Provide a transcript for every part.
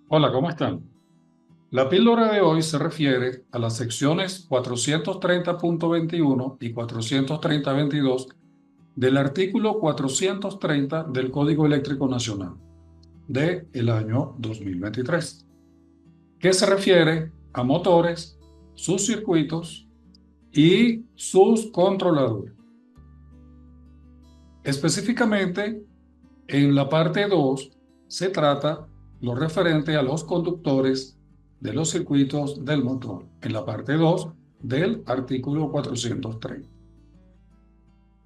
Hola, ¿cómo están? La píldora de hoy se refiere a las secciones 430.21 y 430.22 del artículo 430 del Código Eléctrico Nacional del año 2023, que se refiere a motores, sus circuitos y sus controladores. Específicamente, en la parte 2 se trata lo referente a los conductores de los circuitos del motor, en la parte 2 del artículo 430.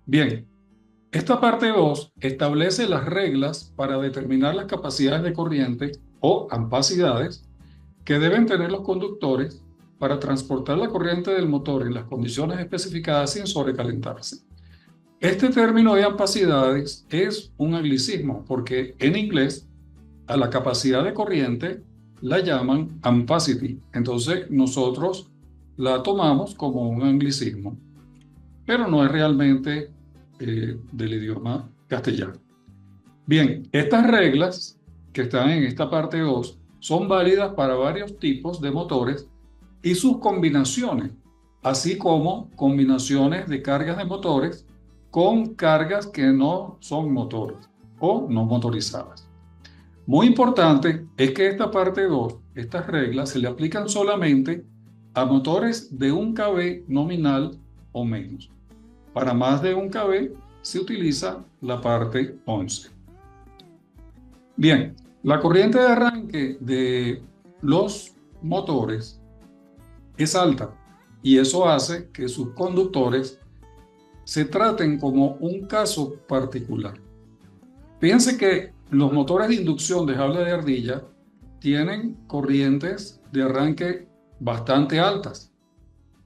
Bien, esta parte 2 establece las reglas para determinar las capacidades de corriente o ampacidades que deben tener los conductores para transportar la corriente del motor en las condiciones especificadas sin sobrecalentarse. Este término de ampacidades es un anglicismo porque en inglés a la capacidad de corriente la llaman ampacity. Entonces nosotros la tomamos como un anglicismo, pero no es realmente del idioma castellano. Bien, estas reglas que están en esta parte 2 son válidas para varios tipos de motores y sus combinaciones, así como combinaciones de cargas de motores con cargas que no son motores o no motorizadas. Muy importante es que esta parte 2, estas reglas, se le aplican solamente a motores de 1 kV nominal o menos. Para más de 1 kV se utiliza la parte 11. Bien, la corriente de arranque de los motores es alta y eso hace que sus conductores se traten como un caso particular. Fíjense que los motores de inducción de jabla de ardilla tienen corrientes de arranque bastante altas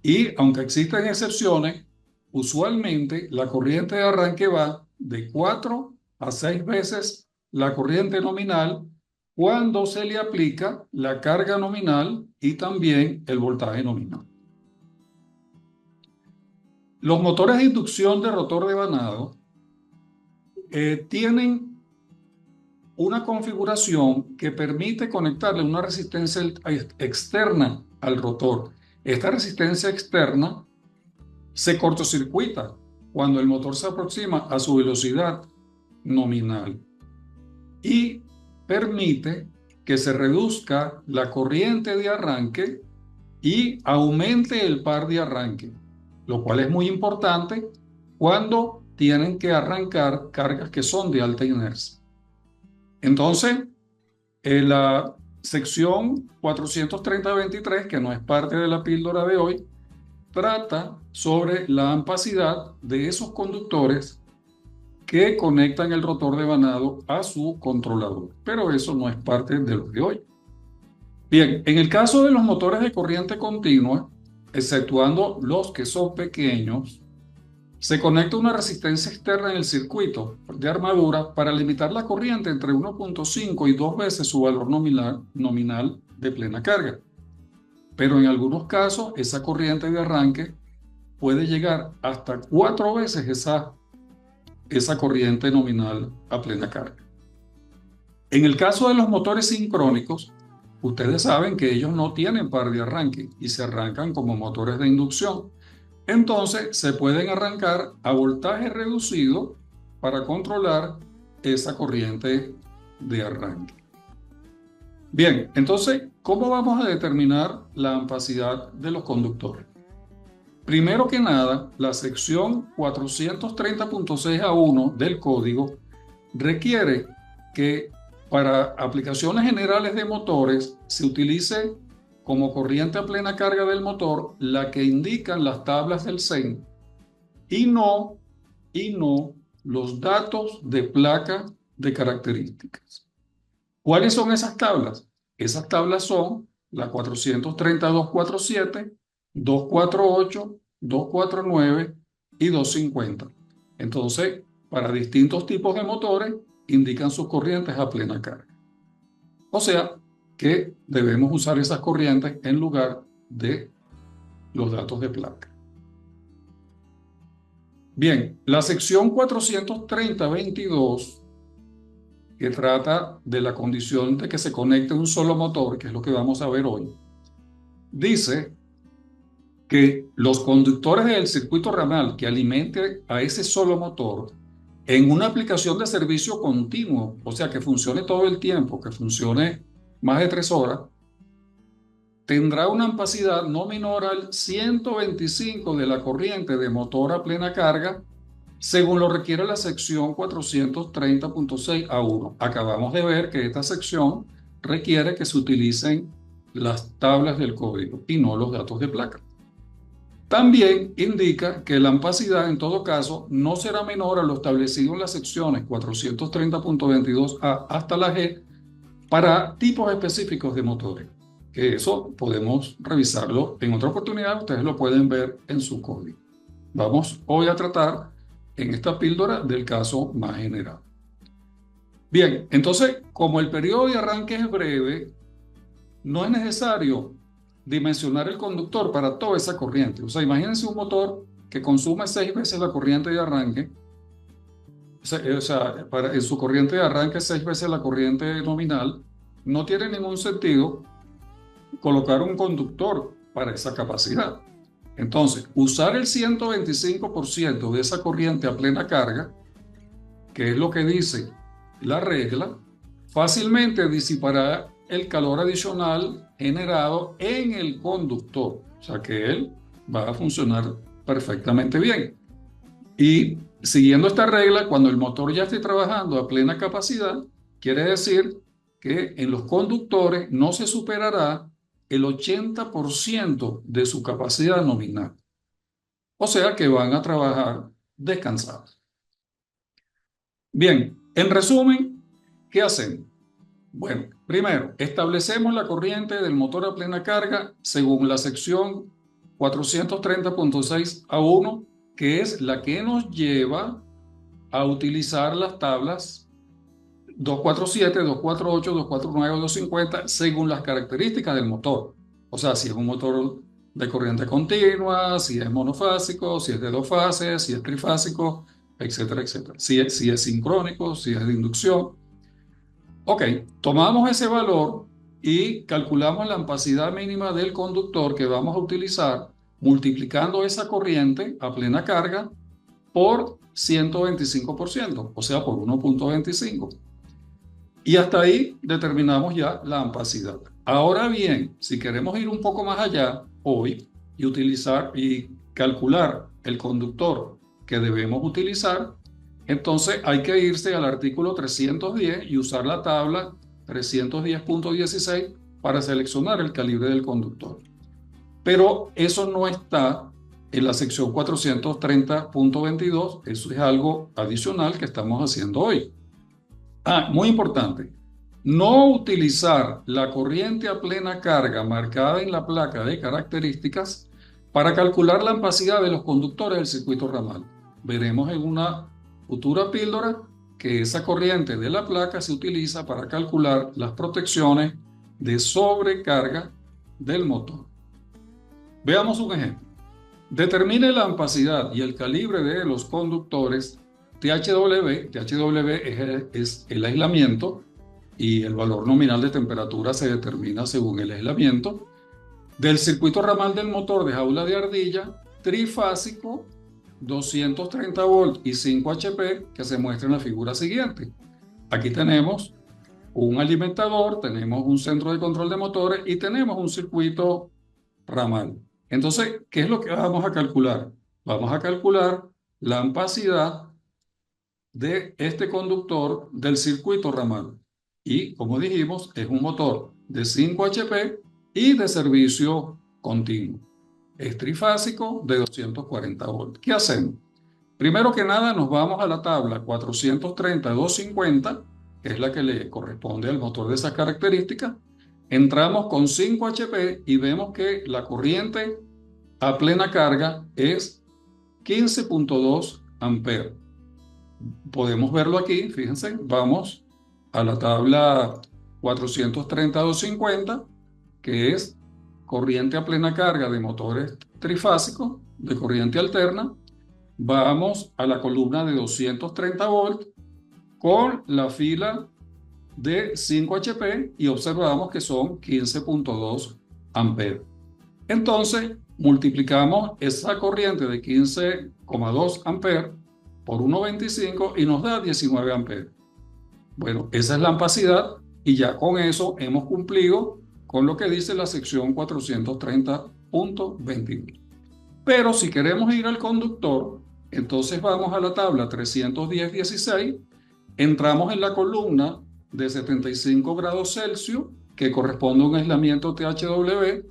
y aunque existen excepciones, usualmente la corriente de arranque va de 4 a 6 veces la corriente nominal cuando se le aplica la carga nominal y también el voltaje nominal. Los motores de inducción de rotor de Banado tienen una configuración que permite conectarle una resistencia externa al rotor. Esta resistencia externa se cortocircuita cuando el motor se aproxima a su velocidad nominal y permite que se reduzca la corriente de arranque y aumente el par de arranque, lo cual es muy importante cuando tienen que arrancar cargas que son de alta inercia. Entonces, en la sección 430.23, que no es parte de la píldora de hoy, trata sobre la ampacidad de esos conductores que conectan el rotor de Banado a su controlador. Pero eso no es parte de lo de hoy. Bien, en el caso de los motores de corriente continua, exceptuando los que son pequeños, se conecta una resistencia externa en el circuito de armadura para limitar la corriente entre 1.5 y 2 veces su valor nominal de plena carga. Pero en algunos casos, esa corriente de arranque puede llegar hasta 4 veces esa corriente nominal a plena carga. En el caso de los motores sincrónicos, ustedes saben que ellos no tienen par de arranque y se arrancan como motores de inducción. Entonces se pueden arrancar a voltaje reducido para controlar esa corriente de arranque. Bien, entonces, ¿cómo vamos a determinar la ampacidad de los conductores? Primero que nada, la sección 430.6A1 del código requiere que para aplicaciones generales de motores se utilice como corriente a plena carga del motor la que indican las tablas del CEN y no los datos de placa de características. ¿Cuáles son esas tablas? Esas tablas son la 430.247, 248, 249 y 250. Entonces, para distintos tipos de motores, indican sus corrientes a plena carga. O sea, que debemos usar esas corrientes en lugar de los datos de placa. Bien, la sección 430.22 que trata de la condición de que se conecte un solo motor, que es lo que vamos a ver hoy, dice que los conductores del circuito ramal que alimente a ese solo motor en una aplicación de servicio continuo, o sea, que funcione todo el tiempo, que funcione más de 3 horas, tendrá una ampacidad no menor al 125 de la corriente de motor a plena carga, según lo requiere la sección 430.6A1. Acabamos de ver que esta sección requiere que se utilicen las tablas del código y no los datos de placa. También indica que la ampacidad, en todo caso, no será menor a lo establecido en las secciones 430.22A hasta la G para tipos específicos de motores, que eso podemos revisarlo en otra oportunidad, ustedes lo pueden ver en su código. Vamos hoy a tratar en esta píldora del caso más general. Bien, entonces, como el periodo de arranque es breve, no es necesario dimensionar el conductor para toda esa corriente. O sea, imagínense un motor que consume 6 veces la corriente de arranque, en su corriente de arranque 6 veces la corriente nominal. No tiene ningún sentido colocar un conductor para esa capacidad. Entonces, usar el 125% de esa corriente a plena carga, que es lo que dice la regla, fácilmente disipará el calor adicional generado en el conductor. O sea que él va a funcionar perfectamente bien. Y siguiendo esta regla, cuando el motor ya esté trabajando a plena capacidad, quiere decir que en los conductores no se superará el 80% de su capacidad nominal. O sea que van a trabajar descansados. Bien, en resumen, ¿qué hacemos? Bueno, primero, establecemos la corriente del motor a plena carga según la sección 430.6A1, que es la que nos lleva a utilizar las tablas 247, 248, 249 o 250 según las características del motor. O sea, si es un motor de corriente continua, si es monofásico, si es de 2 fases, si es trifásico, etcétera, etcétera. Si es sincrónico, si es de inducción. Ok, tomamos ese valor y calculamos la ampacidad mínima del conductor que vamos a utilizar multiplicando esa corriente a plena carga por 125%, o sea, por 1.25. Y hasta ahí determinamos ya la ampacidad. Ahora bien, si queremos ir un poco más allá hoy y utilizar y calcular el conductor que debemos utilizar, entonces hay que irse al artículo 310 y usar la tabla 310.16 para seleccionar el calibre del conductor. Pero eso no está en la sección 430.22, eso es algo adicional que estamos haciendo hoy. Muy importante, no utilizar la corriente a plena carga marcada en la placa de características para calcular la ampacidad de los conductores del circuito ramal. Veremos en una futura píldora que esa corriente de la placa se utiliza para calcular las protecciones de sobrecarga del motor. Veamos un ejemplo. Determine la ampacidad y el calibre de los conductores THW. THW es el aislamiento y el valor nominal de temperatura se determina según el aislamiento del circuito ramal del motor de jaula de ardilla trifásico 230 volt y 5 HP que se muestra en la figura siguiente. Aquí tenemos un alimentador, tenemos un centro de control de motores y tenemos un circuito ramal. Entonces, ¿qué es lo que vamos a calcular? Vamos a calcular la ampacidad de este conductor del circuito ramal. Y, como dijimos, es un motor de 5 HP y de servicio continuo. Es trifásico de 240 volts. ¿Qué hacemos? Primero que nada, nos vamos a la tabla 430.250, que es la que le corresponde al motor de esas características. Entramos con 5 HP y vemos que la corriente a plena carga es 15.2 amperes. Podemos verlo aquí, fíjense, vamos a la tabla 430.250, que es corriente a plena carga de motores trifásicos de corriente alterna. Vamos a la columna de 230 volts con la fila de 5 HP y observamos que son 15.2 amperes. Entonces, multiplicamos esa corriente de 15,2 amperes por 1,25 y nos da 19 amperes. Bueno, esa es la ampacidad y ya con eso hemos cumplido con lo que dice la sección 430.21. Pero si queremos ir al conductor, entonces vamos a la tabla 310.16, entramos en la columna de 75 grados Celsius, que corresponde a un aislamiento THW,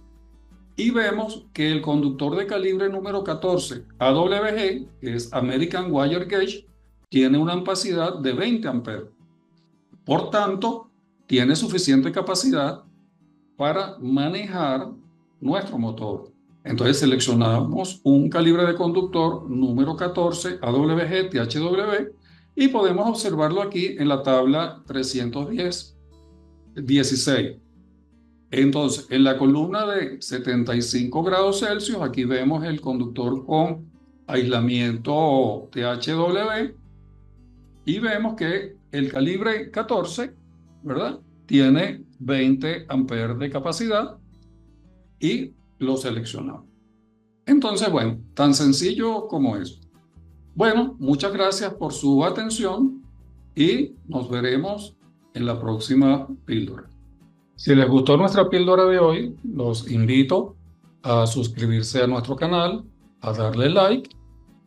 y vemos que el conductor de calibre número 14 AWG, que es American Wire Gauge, tiene una ampacidad de 20 amperes. Por tanto, tiene suficiente capacidad para manejar nuestro motor. Entonces seleccionamos un calibre de conductor número 14 AWG THW y podemos observarlo aquí en la tabla 310.16. Entonces, en la columna de 75 grados Celsius, aquí vemos el conductor con aislamiento THW y vemos que el calibre 14, ¿verdad?, tiene 20 amperes de capacidad y lo seleccionamos. Entonces, bueno, tan sencillo como eso. Bueno, muchas gracias por su atención y nos veremos en la próxima píldora. Si les gustó nuestra píldora de hoy, los invito a suscribirse a nuestro canal, a darle like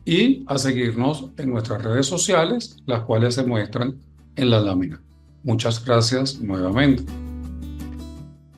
y a seguirnos en nuestras redes sociales, las cuales se muestran en la lámina. Muchas gracias nuevamente.